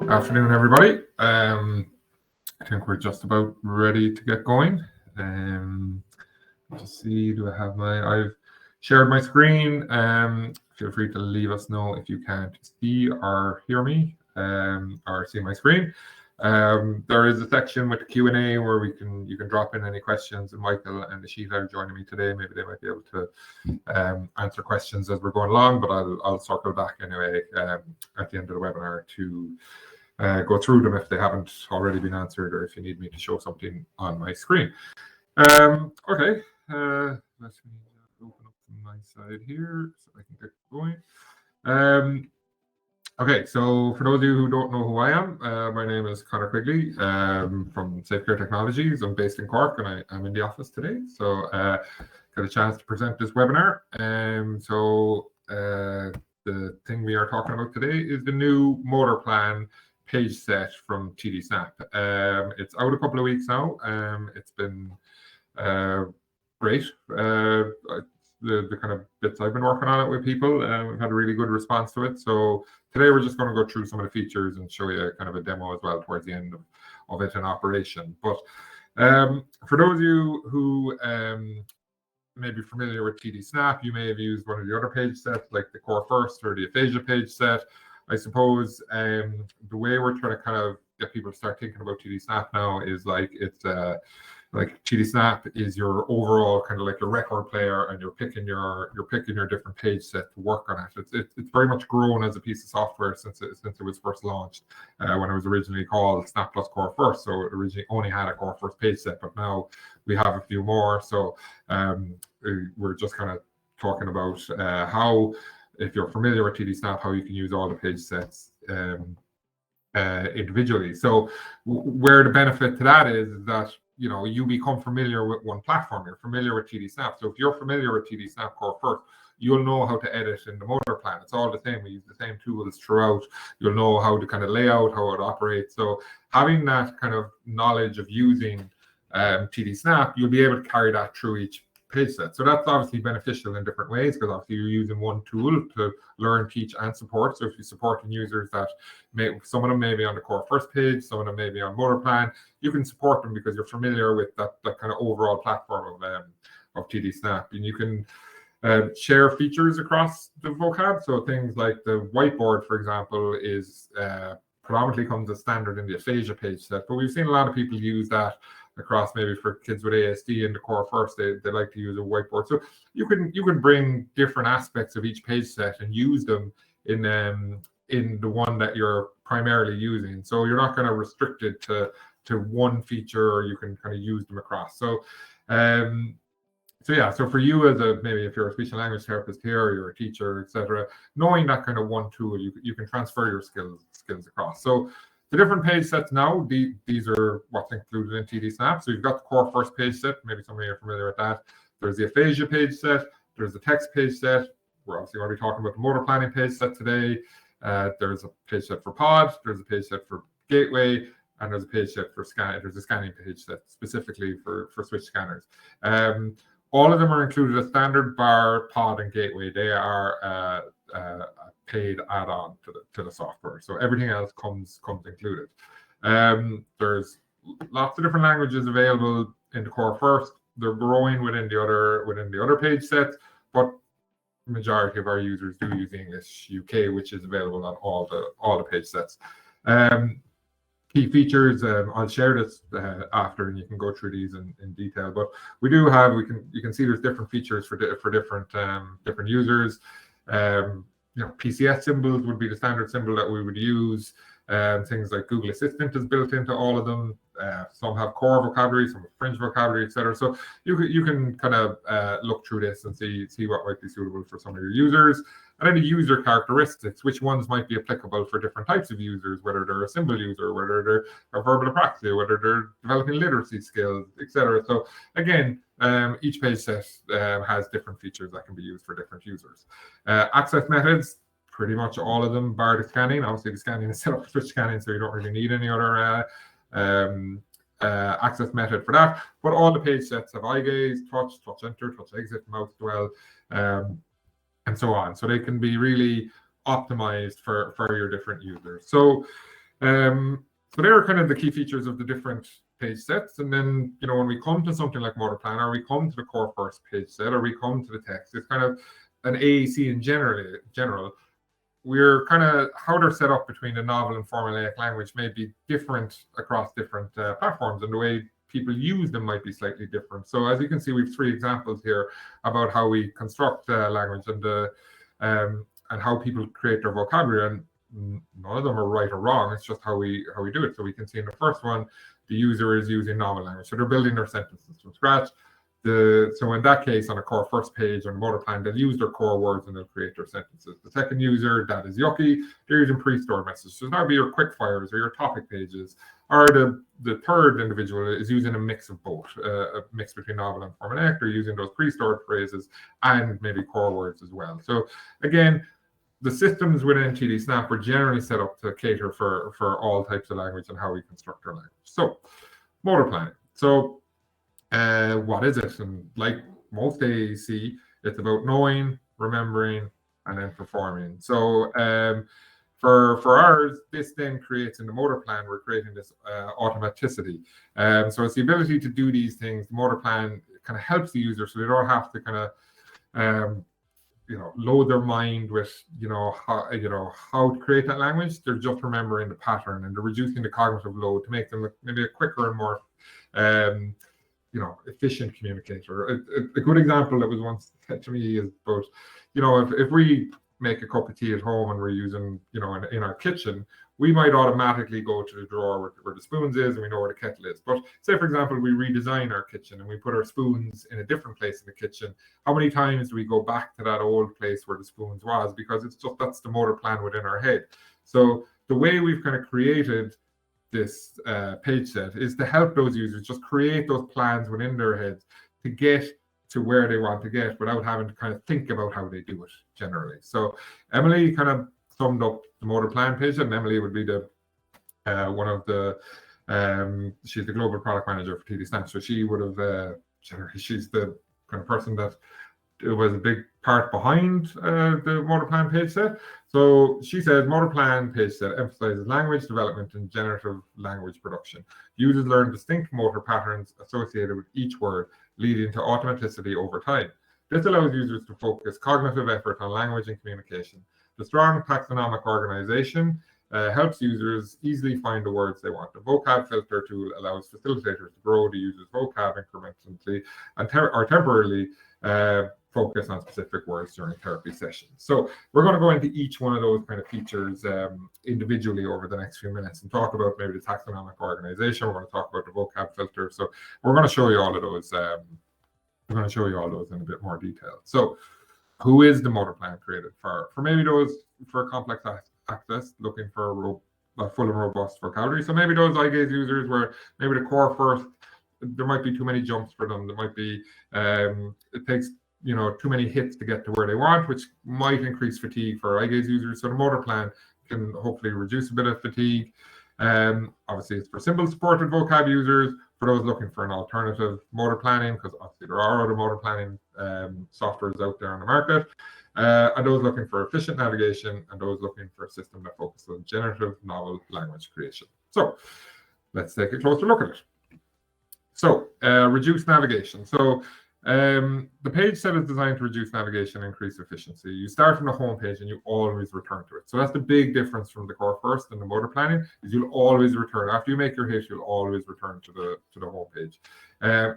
Afternoon, everybody. I think we're just about ready to get going. Just see, do I have I've shared my screen. Feel free to leave us know if you can't see or hear me or see my screen. There is a section with the Q&A where you can drop in any questions, and Michael and Ashita are joining me today. Maybe they might be able to answer questions as we're going along, but I'll circle back anyway at the end of the webinar to go through them if they haven't already been answered, or if you need me to show something on my screen. Okay, let me open up from my side here so I can get going. Okay, so for those of you who don't know who I am, my name is Conor Quigley from Safecare Technologies. I'm based in Cork, and I'm in the office today, so got a chance to present this webinar. The thing we are talking about today is the new motor plan Pageset from TD Snap. It's out a couple of weeks now. It's been great. The kind of bits I've been working on it with people, we've had a really good response to it. So today we're just going to go through some of the features and show you kind of a demo as well towards the end of it in operation. But for those of you who may be familiar with TD Snap, you may have used one of the other page sets like the Core First or the Aphasia page set. I suppose the way we're trying to kind of get people to start thinking about TD Snap now is like it's like TD Snap is your overall kind of like your record player, and you're picking your different page set to work on it. It's very much grown as a piece of software since it was first launched when it was originally called Snap Plus Core First. So it originally only had a Core First page set, but now we have a few more. So we're just kind of talking about how, if you're familiar with TD Snap, how you can use all the page sets individually. So where the benefit to that is that you become familiar with one platform. You're familiar with TD Snap. So if you're familiar with TD Snap Core First, you'll know how to edit in the motor plan. It's all the same. We use the same tools throughout. You'll know how to kind of lay out how it operates. So having that kind of knowledge of using TD Snap, you'll be able to carry that through each page set. So that's obviously beneficial in different ways, because obviously you're using one tool to learn, teach, and support. So if you're supporting users that some of them may be on the Core First page, some of them may be on motor plan, you can support them because you're familiar with that kind of overall platform of TD Snap. And you can share features across the vocab. So things like the whiteboard, for example, is predominantly comes as standard in the Aphasia page set, but we've seen a lot of people use that across, maybe for kids with ASD in the Core First, they like to use a whiteboard. So you can bring different aspects of each page set and use them in the one that you're primarily using. So you're not kind of restricted to one feature, or you can kind of use them across. So so for you, as maybe if you're a speech and language therapist here, or you're a teacher, etc., knowing that kind of one tool, you can transfer your skills across. So the different page sets now, these are what's included in TD Snap. So you've got the Core First page set. Maybe some of you are familiar with that. There's the Aphasia page set. There's the text page set. We're obviously going to be talking about the motor planning page set today. There's a page set for Pod. There's a page set for Gateway. And there's a page set for scan. There's a scanning page set specifically for switch scanners. All of them are included as standard, bar Pod and Gateway. They are paid add-on to the software. So everything else comes included. There's lots of different languages available in the Core First. They're growing within the other page sets, but the majority of our users do use English UK, which is available on all the page sets. Key features, I'll share this after, and you can go through these in detail. But we do have, you can see there's different features for different users. PCS symbols would be the standard symbol that we would use. Things like Google Assistant is built into all of them. Some have core vocabulary, some have fringe vocabulary, etc. So you can kind of look through this and see what might be suitable for some of your users. And then the user characteristics, which ones might be applicable for different types of users, whether they're a symbol user, whether they're a verbal apraxia, whether they're developing literacy skills, etc. So again, each page set has different features that can be used for different users. Access methods, pretty much all of them, bar the scanning. Obviously, the scanning is set up for switch scanning, so you don't really need any other access method for that. But all the page sets have eye gaze, touch enter, touch exit, mouse dwell, and so on. So they can be really optimized for your different users. So So there are kind of the key features of the different page sets. And then, when we come to something like Motor Plan, or we come to the core first page set, or we come to the text, it's kind of an AAC in general. We're kind of, how they're set up between the novel and formulaic language may be different across different platforms, and the way people use them might be slightly different. So as you can see, we have 3 examples here about how we construct language and how people create their vocabulary. And none of them are right or wrong. It's just how we do it. So we can see in the first one, the user is using novel language, so they're building their sentences from scratch. So in that case, on a core first page on Motor Plan, they'll use their core words and they'll create their sentences. The second user, that is yucky, they're using pre-stored messages. So that would be your quick fires or your topic pages. Or the third individual is using a mix of both, a mix between novel and formulaic. They're using those pre-stored phrases and maybe core words as well. So again, the systems within TD Snap are generally set up to cater for all types of language and how we construct our language. So motor planning. So what is it? And like most AAC, it's about knowing, remembering, and then performing. So for ours, this then creates in the motor plan, we're creating this automaticity. So it's the ability to do these things. The motor plan kind of helps the user, so they don't have to kind of load their mind with how to create that language. They're just remembering the pattern, and they're reducing the cognitive load to make them maybe a quicker and more efficient communicator. A good example that was once said to me is about, if we make a cup of tea at home and we're using, in our kitchen, we might automatically go to the drawer where the spoons is, and we know where the kettle is. But say, for example, we redesign our kitchen and we put our spoons in a different place in the kitchen. How many times do we go back to that old place where the spoons was? Because that's the motor plan within our head. So the way we've kind of created this page set is to help those users just create those plans within their heads to get to where they want to get without having to kind of think about how they do it generally. So Emily kind of summed up the motor plan page, and Emily would be the one of the she's the global product manager for TD Snap. So she would have generally, she's the kind of person that was a big part behind the motor plan page set. So she says motor plan page set emphasizes language development and generative language production. Users learn distinct motor patterns associated with each word, leading to automaticity over time. This allows users to focus cognitive effort on language and communication. The strong taxonomic organization helps users easily find the words they want. The vocab filter tool allows facilitators to grow the user's vocab incrementally and or temporarily focus on specific words during therapy sessions. So we're going to go into each one of those kind of features individually over the next few minutes and talk about maybe the taxonomic organization. We're going to talk about the vocab filter. So we're going to show you all of those. We're going to show you all those in a bit more detail. So who is the motor plan created for? For maybe those for complex access, looking for a full and robust vocabulary. So maybe those eye gaze users where maybe the core first, there might be too many jumps for them. There might be, it takes, too many hits to get to where they want, which might increase fatigue for eye gaze users. So the motor plan can hopefully reduce a bit of fatigue. Obviously, it's for symbol supported vocab users, for those looking for an alternative motor planning, because obviously there are other motor planning softwares out there on the market, and those looking for efficient navigation, and those looking for a system that focuses on generative novel language creation. So let's take a closer look at it. So reduce navigation. So the page set is designed to reduce navigation and increase efficiency. You start from the home page and you always return to it. So that's the big difference from the core first and the motor planning, is you'll always return. After you make your hit, you'll always return to the home page.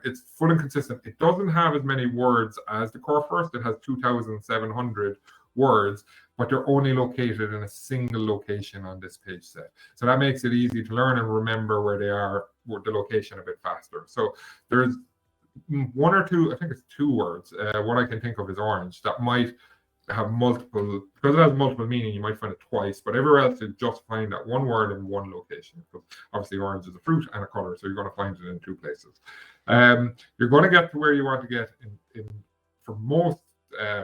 It's full and consistent. It doesn't have as many words as the core first. It has 2,700 words, but they're only located in a single location on this page set. So that makes it easy to learn and remember where they are, the location a bit faster. So there's one or two, I think it's 2 words. What I can think of is orange, that might have multiple, because it has multiple meaning, you might find it twice, but everywhere else you just find that one word in one location. Because obviously orange is a fruit and a color, so you're going to find it in 2 places. You're going to get to where you want to get in for most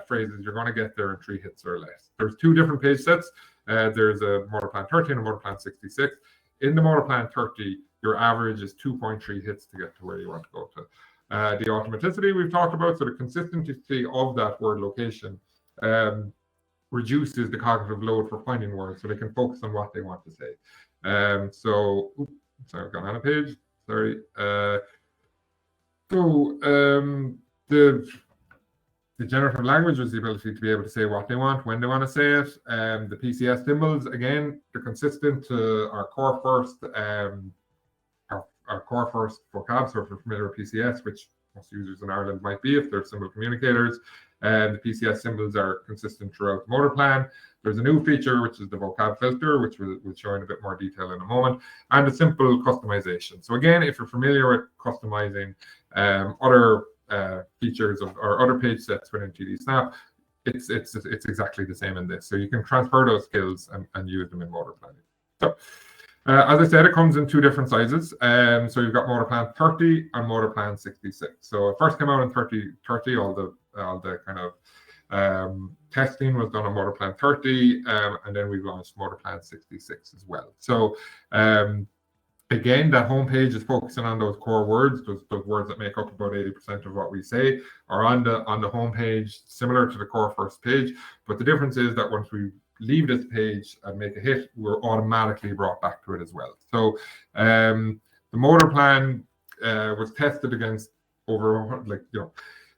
phrases, you're going to get there in 3 hits or less. There's 2 different page sets. There's a motor plan 30 and a motor plan 66. In the motor plan 30, your average is 2.3 hits to get to where you want to go to. The automaticity we've talked about, so the consistency of that word location. reduces the cognitive load for finding words, so they can focus on what they want to say. Sorry, I've gone on a page. Sorry. The generative language is the ability to be able to say what they want, when they want to say it. The PCS symbols, again, they're consistent to our core first, our core first vocab. So if you're familiar with PCS, which most users in Ireland might be if they're symbol communicators, the PCS symbols are consistent throughout the motor plan. There's a new feature, which is the vocab filter, which we'll show in a bit more detail in a moment, and a simple customization. So again, if you're familiar with customizing other features or other page sets within TD Snap, it's exactly the same in this. So you can transfer those skills and use them in motor planning. So as I said, it comes in two different sizes. So you've got motor plan 30 and motor plan 66. So it first came out in 30. All the kind of testing was done on motor plan 30, and then we've launched motor plan 66 as well. So again, that homepage is focusing on those core words, those words that make up about 80% of what we say, are on the homepage, similar to the core first page. But the difference is that once we leave this page and make a hit, we're automatically brought back to it as well. So the motor plan was tested against over,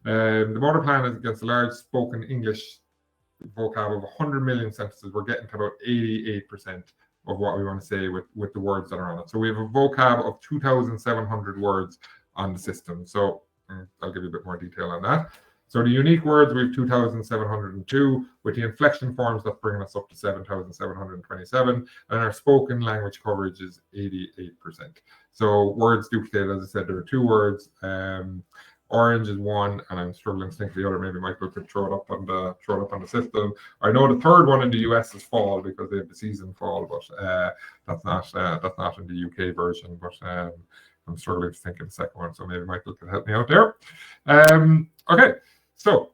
the motor plan is against a large spoken English vocab of 100 million sentences. We're getting to about 88% of what we want to say with the words that are on it. So we have a vocab of 2,700 words on the system. So I'll give you a bit more detail on that. So the unique words, we have 2,702. With the inflection forms, that's bringing us up to 7,727. And our spoken language coverage is 88%. So words duplicated, as I said, there are two words. Orange is one, and I'm struggling to think of the other. Maybe Michael could throw it up on the system. I know the third one in the US is fall because they have the season fall, but that's not in the UK version. But I'm struggling to think of the second one, so maybe Michael could help me out there. Okay, so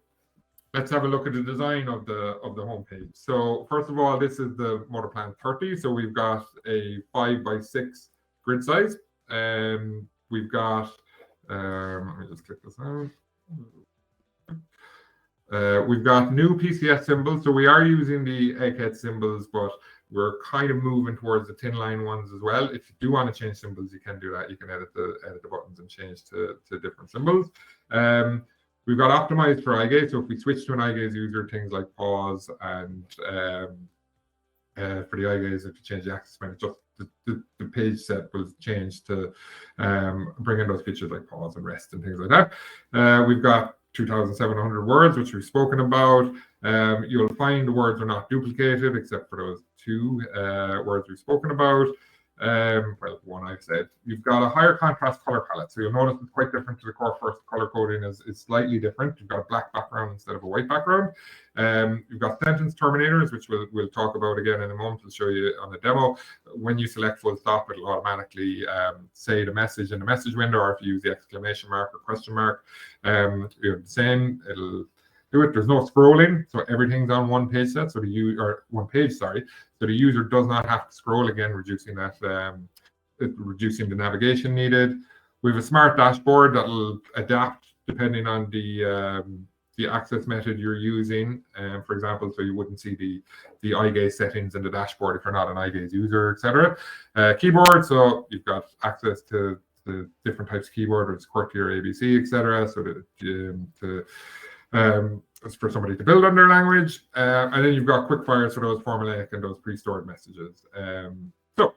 let's have a look at the design of the homepage. So first of all, this is the motor plan 30. So we've got a 5x6 grid size, and we've got let me just click this out. We've got new PCS symbols. So we are using the egghead symbols, but we're kind of moving towards the thin line ones as well. If you do want to change symbols, you can do that. You can edit the buttons and change to different symbols. We've got optimized for eye gaze. So if we switch to an eye gaze user, things like pause and for the eye gaze, if you change the access point, just the page set will change to bring in those features like pause and rest and things like that. We've got 2,700 words, which we've spoken about. You'll find the words are not duplicated except for those two words we've spoken about. Well, one I've said. You've got a higher contrast color palette. So you'll notice it's quite different to the core first. Color coding is slightly different. You've got a black background instead of a white background. You've got sentence terminators, which we'll talk about again in a moment. I'll show you on the demo. When you select full stop, it'll automatically say the message in the message window, or if you use the exclamation mark or question mark, you have the same. It'll do it. There's no scrolling, so everything's on one page set. So one page, sorry. So the user does not have to scroll, again, reducing the navigation needed. We have a smart dashboard that will adapt depending on the access method you're using. For example, so you wouldn't see the eye gaze settings in the dashboard if you're not an eye gaze user, etc. Keyboard, so you've got access to the different types of keyboard, or it's QWERTY or ABC, etc. So that it's for somebody to build on their language. And then you've got quick fires for those formulaic and those pre-stored messages. So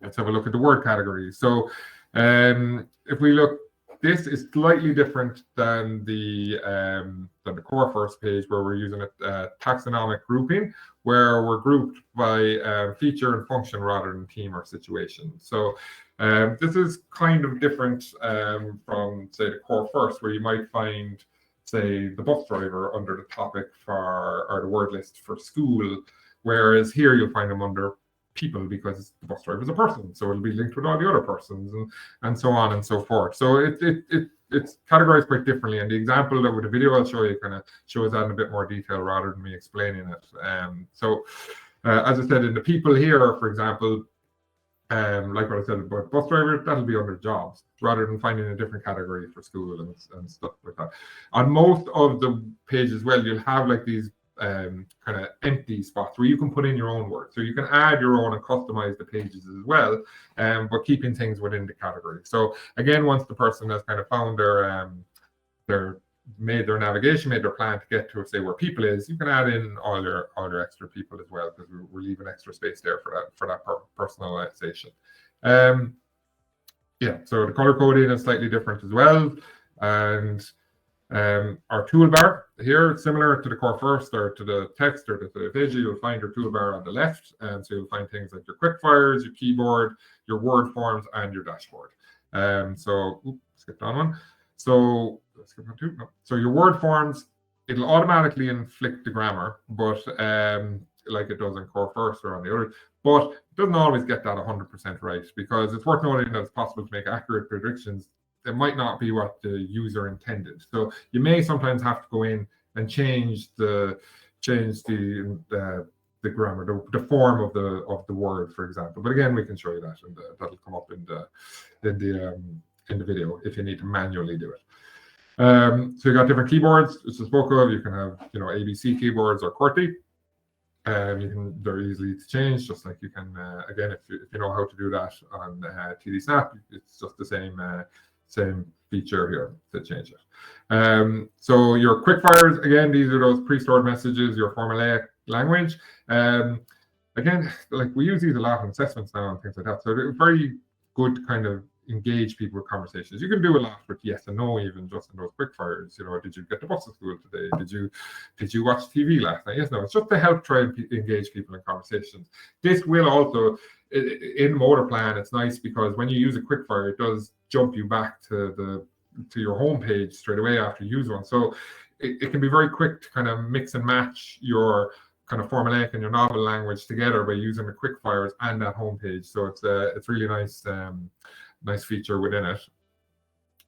let's have a look at the word categories. So if we look, this is slightly different than the core first page, where we're using a taxonomic grouping, where we're grouped by feature and function rather than theme or situation. So this is kind of different from, say, the core first, where you might find, say, the bus driver under the topic or the word list for school, whereas here you'll find them under people, because the bus driver is a person, so it'll be linked with all the other persons and so on and so forth. So it's categorized quite differently, and the example that with the video I'll show you kind of shows that in a bit more detail rather than me explaining it. So as I said, in the people here, for example, like what I said about bus driver, that'll be under jobs rather than finding a different category for school and stuff like that. On most of the pages, well, you'll have like these kind of empty spots where you can put in your own words. So you can add your own and customize the pages as well, but keeping things within the category. So again, once the person has kind of found their made their navigation, made their plan to get to, say, where people is, you can add in all your extra people as well, because we're leaving extra space there for that personalization. Yeah, so the color coding is slightly different as well, and our toolbar here, similar to the core first or to the text or to the page, you'll find your toolbar on the left, and so you'll find things like your quick fires, your keyboard, your word forms, and your dashboard. So skip on one. So let's skip on two. No. So your word forms, it'll automatically inflict the grammar, but like it does in core first or on the other, but it doesn't always get that 100% right, because it's worth noting that it's possible to make accurate predictions. It might not be what the user intended. So you may sometimes have to go in and change the grammar, the form of the word, for example. But again, we can show you that, and that'll come up in the video if you need to manually do it. So you got different keyboards, as I spoke of. You can have, ABC keyboards or QWERTY. They're easy to change, just like you can again, if you know how to do that on TD Snap, it's just the same feature here to change it. So your quick fires, again, these are those pre-stored messages, your formulaic language. Again, like we use these a lot in assessments now and things like that. So they're very good to kind of engage people with conversations. You can do a lot with yes and no, even just in those quick fires. Did you get the bus to school today? Did you watch TV last night? Yes, no. It's just to help try and engage people in conversations. This will also, in Motor Plan, it's nice because when you use a quick fire, it does jump you back to your home page straight away after you use one. So it can be very quick to kind of mix and match your kind of formulaic and your novel language together by using the quick fires and that home page. So it's really nice. Nice feature within it.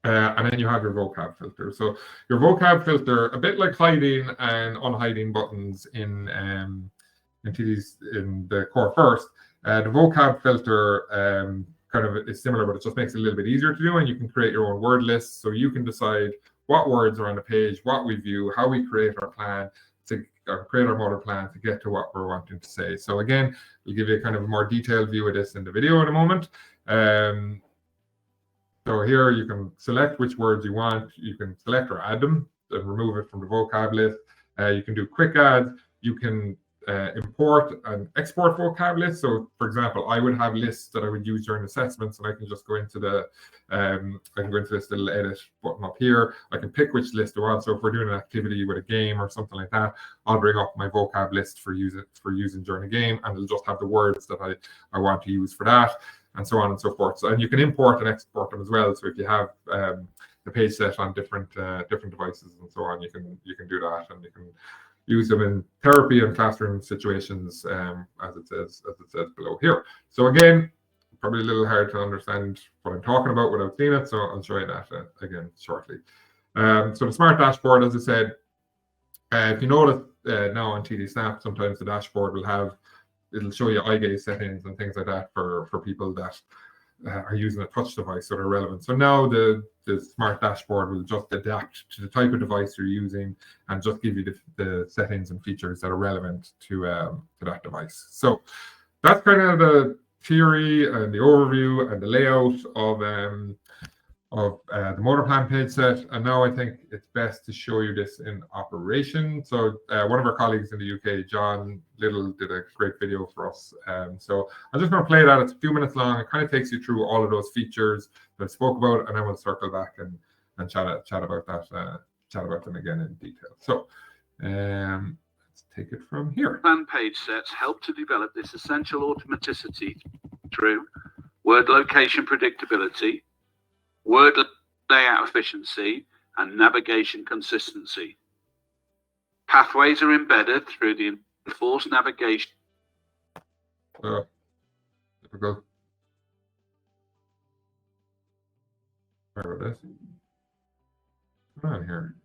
And then you have your vocab filter. So your vocab filter, a bit like hiding and unhiding buttons in the core first. The vocab filter kind of is similar, but it just makes it a little bit easier to do, and you can create your own word list. So you can decide what words are on the page, what we view, how we create our plan create our motor plan to get to what we're wanting to say. So again, we'll give you a kind of a more detailed view of this in the video in a moment. So here you can select which words you want. You can select or add them and remove it from the vocab list. You can do quick adds. You can import and export vocab lists. So for example, I would have lists that I would use during assessments, and I can just go into this little edit button up here. I can pick which list I want. So if we're doing an activity with a game or something like that, I'll bring up my vocab list for using during a game, and it'll just have the words that I want to use for that, and so on and so forth. So, and you can import and export them as well. So if you have the Pageset on different devices and so on, you can do that, and you can use them in therapy and classroom situations, as it says below here. So again, probably a little hard to understand what I'm talking about without seeing it, so I'll show you that again shortly. So the smart dashboard, as I said, if you notice now on TD Snap, sometimes the dashboard it'll show you eye gaze settings and things like that for people that are using a touch device that are relevant. So now the smart dashboard will just adapt to the type of device you're using and just give you the settings and features that are relevant to that device. So that's kind of the theory and the overview and the layout of the motor plan page set. And now I think it's best to show you this in operation. So one of our colleagues in the UK, John Little, did a great video for us. So I'm just going to play that. It's a few minutes long. It kind of takes you through all of those features that I spoke about, and then we'll circle back and chat about that, chat about them again in detail. So let's take it from here. Plan page sets help to develop this essential automaticity through word location predictability, word layout efficiency, and navigation consistency. Pathways are embedded through the enforced navigation. Difficult. Sorry about this. What's going on here?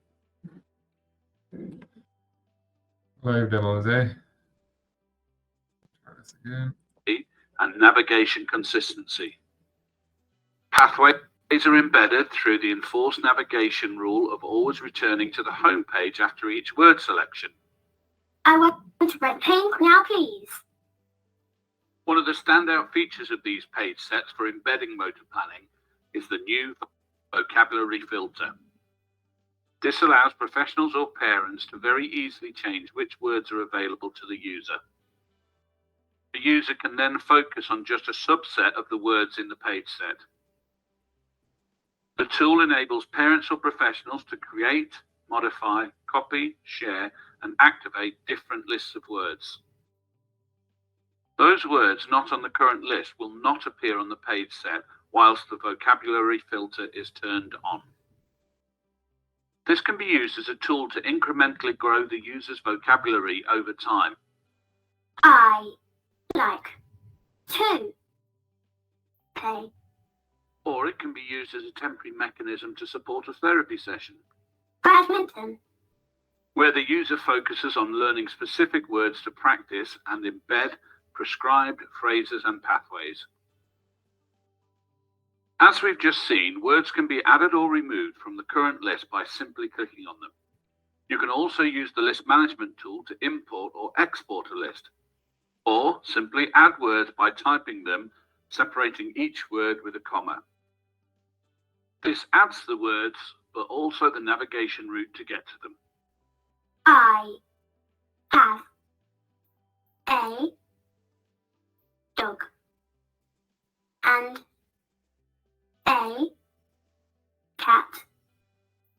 Live demos, eh? Try this again. And navigation consistency. Pathways are embedded through the enforced navigation rule of always returning to the home page after each word selection. I want to write pink now, please. One of the standout features of these page sets for embedding motor planning is the new vocabulary filter. This allows professionals or parents to very easily change which words are available to the user. The user can then focus on just a subset of the words in the page set. The tool enables parents or professionals to create, modify, copy, share, and activate different lists of words. Those words not on the current list will not appear on the page set whilst the vocabulary filter is turned on. This can be used as a tool to incrementally grow the user's vocabulary over time. I like to play. Or it can be used as a temporary mechanism to support a therapy session, Badminton. where the user focuses on learning specific words to practice and embed prescribed phrases and pathways. As we've just seen, words can be added or removed from the current list by simply clicking on them. You can also use the list management tool to import or export a list, or simply add words by typing them, separating each word with a comma. This adds the words, but also the navigation route to get to them. I have a dog and a cat.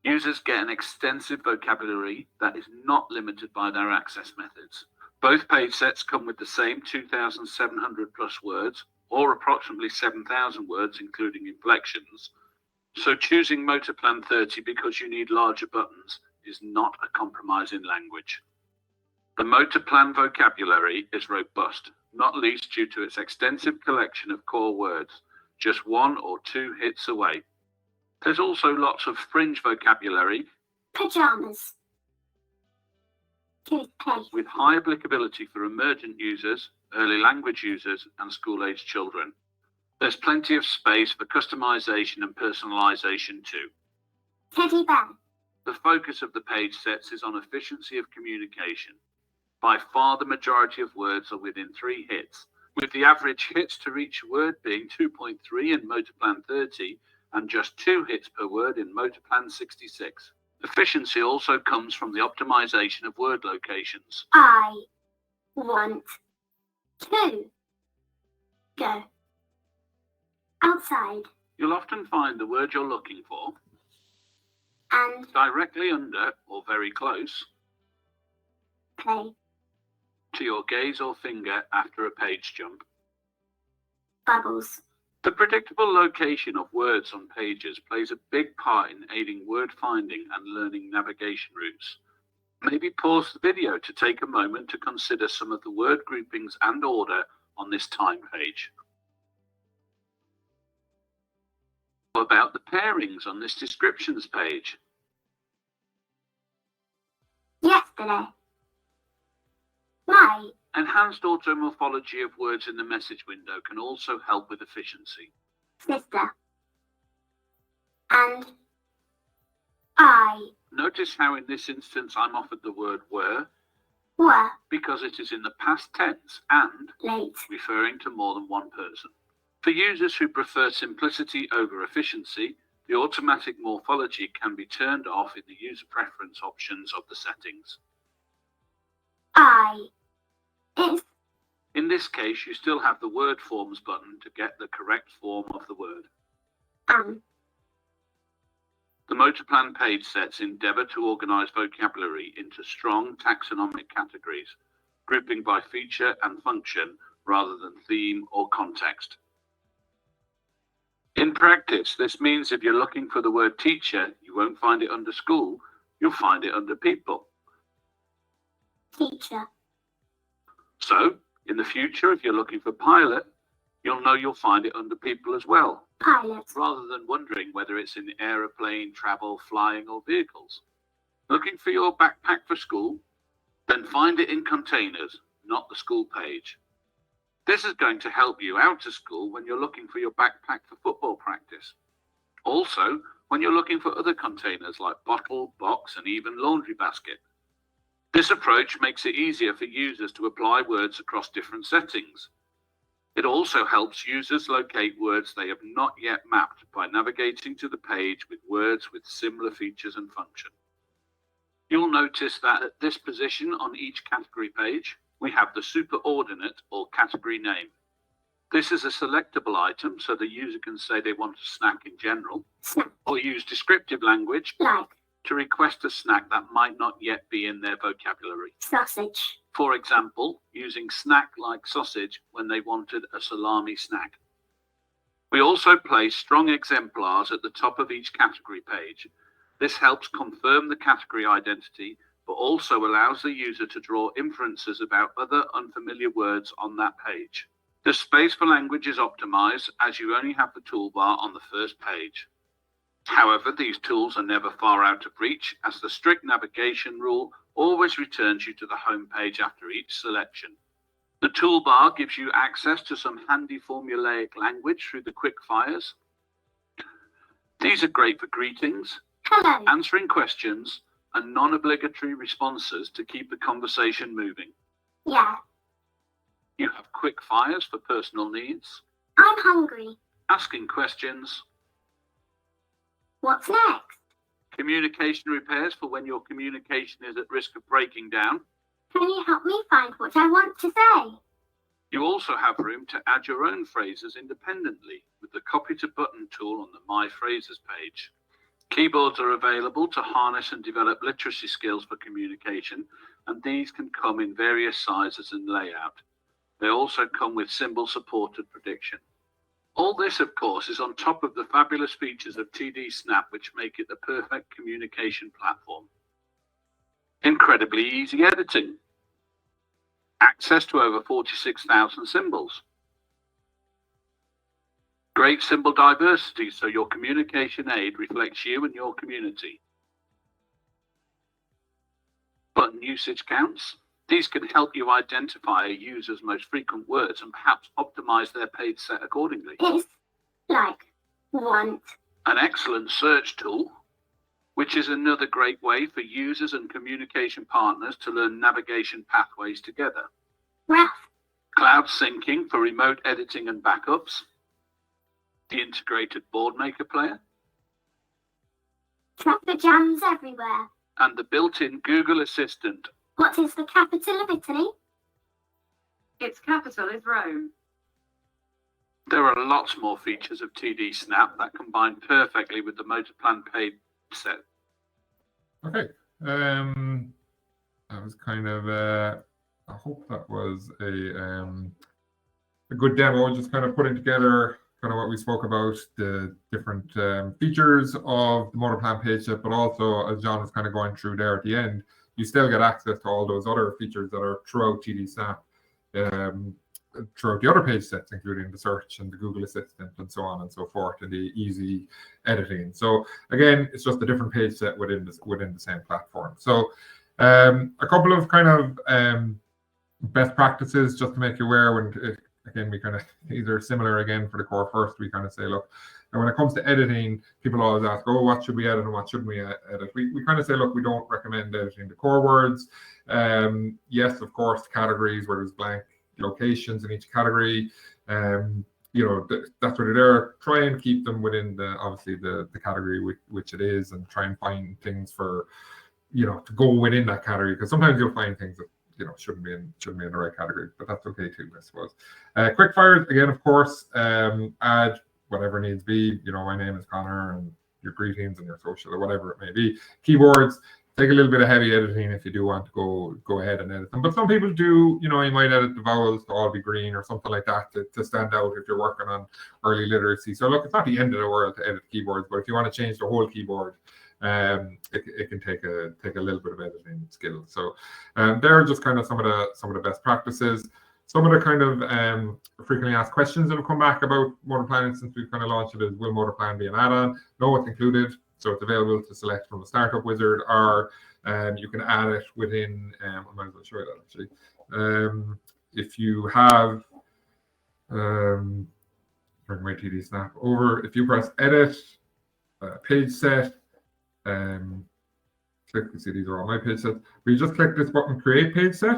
Users get an extensive vocabulary that is not limited by their access methods. Both page sets come with the same 2,700 plus words, or approximately 7,000 words including inflections. So choosing Motor Plan 30 because you need larger buttons is not a compromise in language. The Motor Plan vocabulary is robust, not least due to its extensive collection of core words, just one or two hits away. There's also lots of fringe vocabulary Pajamas. Toothpaste. with high applicability for emergent users, early language users, and school-age children. There's plenty of space for customization and personalization too. Teddy bear. The focus of the page sets is on efficiency of communication. By far the majority of words are within 3 hits, with the average hits to reach a word being 2.3 in Motor Plan 30 and just 2 hits per word in Motor Plan 66. Efficiency also comes from the optimization of word locations. I want to go outside You'll often find the word you're looking for and directly under or very close play to your gaze or finger after a page jump. bubbles. The predictable location of words on pages plays a big part in aiding word finding and learning navigation routes. Maybe pause the video to take a moment to consider some of the word groupings and order on this time page. What about the pairings on this descriptions page? Yesterday. My Enhanced automorphology of words in the message window can also help with efficiency. sister. And I Notice how in this instance I'm offered the word were were because it is in the past tense and late. referring to more than one person. For users who prefer simplicity over efficiency, the automatic morphology can be turned off in the user preference options of the settings. I is In this case, you still have the word forms button to get the correct form of the word. am The Motor Plan page sets endeavour to organise vocabulary into strong taxonomic categories, grouping by feature and function rather than theme or context. In practice, this means if you're looking for the word teacher, you won't find it under school, you'll find it under people. teacher. So, in the future, if you're looking for pilot, you'll know you'll find it under people as well, Pilot. rather than wondering whether it's in aeroplane, travel, flying, or vehicles. Looking for your backpack for school? Then find it in containers, not the school page. This is going to help you out of school when you're looking for your backpack for football practice. Also, when you're looking for other containers like bottle, box, and even laundry basket. This approach makes it easier for users to apply words across different settings. It also helps users locate words they have not yet mapped by navigating to the page with words with similar features and function. You'll notice that at this position on each category page, we have the superordinate or category name. This is a selectable item, so the user can say they want a snack in general, Snack. or use descriptive language Like to request a snack that might not yet be in their vocabulary. sausage. For example, using snack like sausage when they wanted a salami snack. We also place strong exemplars at the top of each category page. This helps confirm the category identity, but also allows the user to draw inferences about other unfamiliar words on that page. The space for language is optimized as you only have the toolbar on the first page. However, these tools are never far out of reach, as the strict navigation rule always returns you to the home page after each selection. The toolbar gives you access to some handy formulaic language through the quick fires. These are great for greetings, Hello. answering questions, and non-obligatory responses to keep the conversation moving. Yeah. You have quick fires for personal needs, I'm hungry. asking questions, What's next? communication repairs for when your communication is at risk of breaking down. Can you help me find what I want to say? You also have room to add your own phrases independently with the Copy to Button tool on the My Phrases page. Keyboards are available to harness and develop literacy skills for communication, and these can come in various sizes and layout. They also come with symbol-supported prediction. All this, of course, is on top of the fabulous features of TD Snap, which make it the perfect communication platform. Incredibly easy editing. Access to over 46,000 symbols. Great symbol diversity, so your communication aid reflects you and your community. Button usage counts. These can help you identify a user's most frequent words and perhaps optimize their page set accordingly. It's like want. An excellent search tool, which is another great way for users and communication partners to learn navigation pathways together. Rough. Cloud syncing for remote editing and backups. The integrated board maker player. Traffic jams everywhere. And the built-in Google Assistant. What is the capital of Italy? Its capital is Rome. There are lots more features of TD Snap that combine perfectly with the Motorplan Pageset. Okay. That was kind of I hope that was a good demo, just kind of putting together kind of what we spoke about, the different features of the Motorplan Pageset, but also, as John was kind of going through there at the end, you still get access to all those other features that are throughout TD Snap, throughout the other page sets, including the search and the Google Assistant and so on and so forth, and the easy editing. So again, it's just a different page set within the same platform. So a couple of kind of best practices just to make you aware. When again, we kind of, these are similar again for the core first. We kind of say, look, and when it comes to editing, people always ask, oh, what should we edit and what shouldn't we edit? We kind of say, look, we don't recommend editing the core words. Yes, of course, categories where there's blank locations in each category. You know, that's what they're. Try and keep them within obviously the category which it is, and try and find things for, you know, to go within that category, because sometimes you'll find things that, you know, shouldn't be in the right category, but that's okay too, I suppose. Quick fires again, of course, add whatever needs be. You know, my name is Connor, and your greetings and your social or whatever it may be. Keyboards, take a little bit of heavy editing if you do want to go ahead and edit them. But some people do, you know, you might edit the vowels to all be green or something like that to stand out if you're working on early literacy. So look, it's not the end of the world to edit keyboards, but if you want to change the whole keyboard, it can take a little bit of editing skill. So there are just kind of some of the best practices. Some of the kind of frequently asked questions that have come back about Motorplan since we've kind of launched it is, will Motorplan be an add-on? No, it's included. So it's available to select from the startup wizard, or you can add it within, I might as well show you that actually. If you have, bring my TD Snap over, if you press edit, page set, click, you see these are all my page sets. We just click this button, create page set.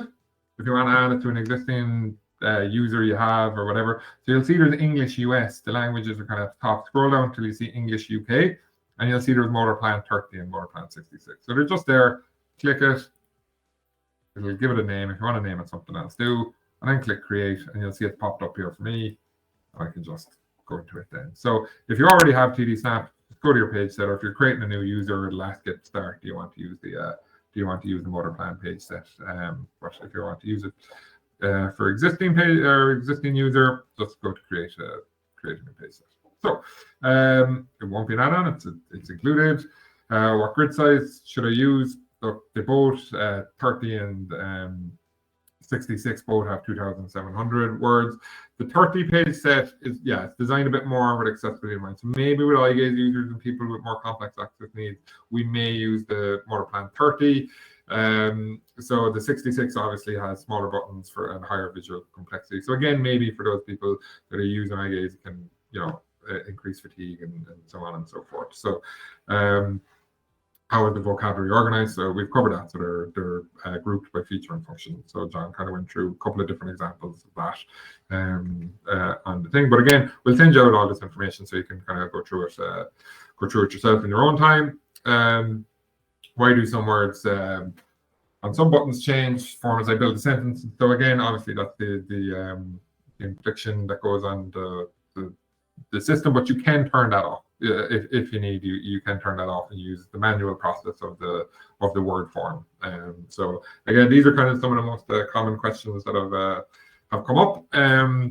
If you want to add it to an existing user you have or whatever. So you'll see there's English US, the languages are kind of top. Scroll down until you see English UK, and you'll see there's Motor Plan 30 and Motor Plan 66. So they're just there. Click it. It'll give it a name. If you want to name it something else, do. And then click create, and you'll see it's popped up here for me. I can just go into it then. So if you already have TD Snap, go to your page set, or if you're creating a new user, it'll ask it start. Do you want to use the Motor Plan page set? But if you want to use it for existing page or existing user, just go to create a new page set. So it won't be an add-on. It's included. What grid size should I use? So they both 30 and 66 both have 2,700 words. The 30 page set is, it's designed a bit more with accessibility in mind. So maybe with eye gaze users and people with more complex access needs, we may use the Motor Plan 30. So the 66 obviously has smaller buttons for and higher visual complexity. So again, maybe for those people that are using eye gaze, it can, increase fatigue and so on and so forth. So how is the vocabulary organized? So we've covered that. So they're grouped by feature and function. So John kind of went through a couple of different examples of that on the thing. But again, we'll send you out all this information so you can kind of go through it yourself in your own time. Why do some words on some buttons change form as I build a sentence? So again, obviously that's the inflection that goes on the system, but you can turn that off. If you need, you can turn that off and use the manual process of the word form. So again, these are kind of some of the most common questions that have come up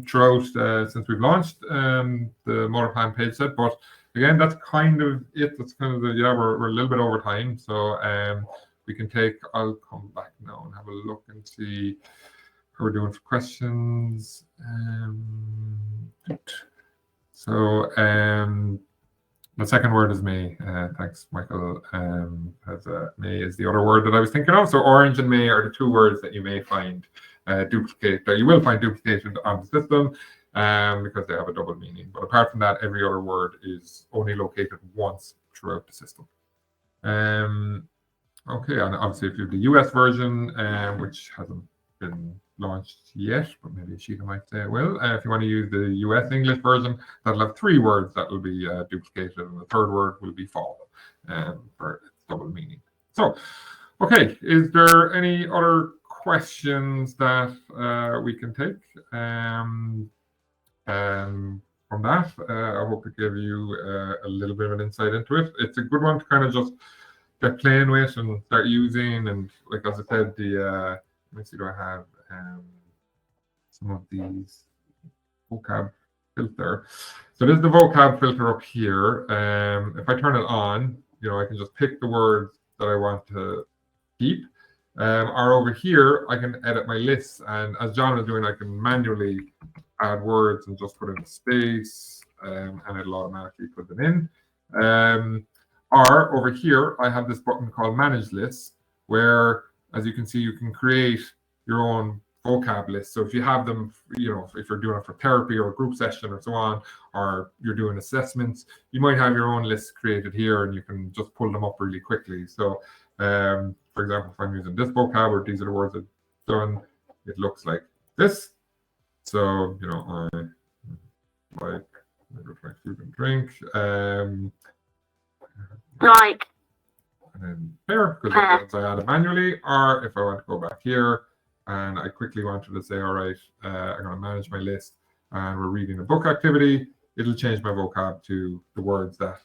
throughout since we've launched the Motor Plan page set. But again, that's kind of it. That's kind of we're a little bit over time, so we can take. I'll come back now and have a look and see how we're doing for questions. So the second word is May. Thanks, Michael. May is the other word that I was thinking of. So orange and May are the two words that you may find that you will find duplicated on the system because they have a double meaning. But apart from that, every other word is only located once throughout the system. Okay, and obviously if you have the US version, which hasn't been launched yet, but maybe Sheila might say it will. If you want to use the US English version, that'll have 3 words that will be duplicated, and the third word will be fall for its double meaning. So, okay, is there any other questions that we can take from that? I hope it gave you a little bit of an insight into it. It's a good one to kind of just get playing with and start using. And like as I said, let me see, do I have some of these vocab filter? So this is the vocab filter up here. If I turn it on, I can just pick the words that I want to keep. Or over here, I can edit my lists. And as John was doing, I can manually add words and just put in a space, and it'll automatically put them in. Or over here, I have this button called Manage Lists, where, as you can see, you can create your own vocab list. So if you have them, if you're doing it for therapy or a group session or so on, or you're doing assessments, you might have your own list created here, and you can just pull them up really quickly. So, for example, if I'm using this vocab, or these are the words I've done, it looks like this. So, I like food and drink. Like. And then there, because I add it manually, or if I want to go back here and I quickly wanted to say, all right, I'm going to manage my list and we're reading a book activity, it'll change my vocab to the words that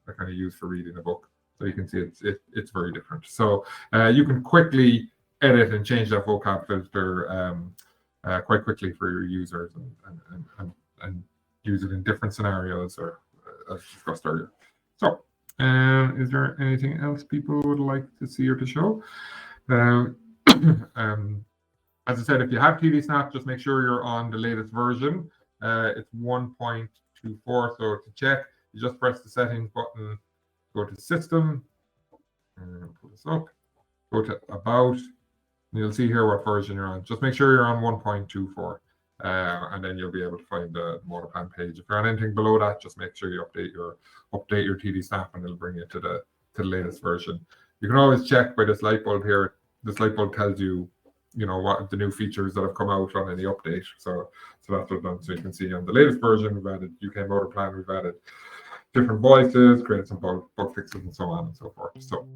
I kind of use for reading a book. So you can see it's very different. So you can quickly edit and change that vocab filter quite quickly for your users and use it in different scenarios, or as discussed earlier. So is there anything else people would like to see or to show? As I said, if you have TD Snap, just make sure you're on the latest version. It's 1.24. So to check, you just press the settings button, go to System, and pull this up, go to About, and you'll see here what version you're on. Just make sure you're on 1.24, and then you'll be able to find the Motor Plan page. If you're on anything below that, just make sure you update your TD Snap, and it'll bring you to the latest version. You can always check by this light bulb here. This light bulb tells you, you know, what the new features that have come out on any update. So that's what done. So you can see on the latest version, we've added UK Motor Plan, we've added different voices, created some bug fixes, and so on and so forth. So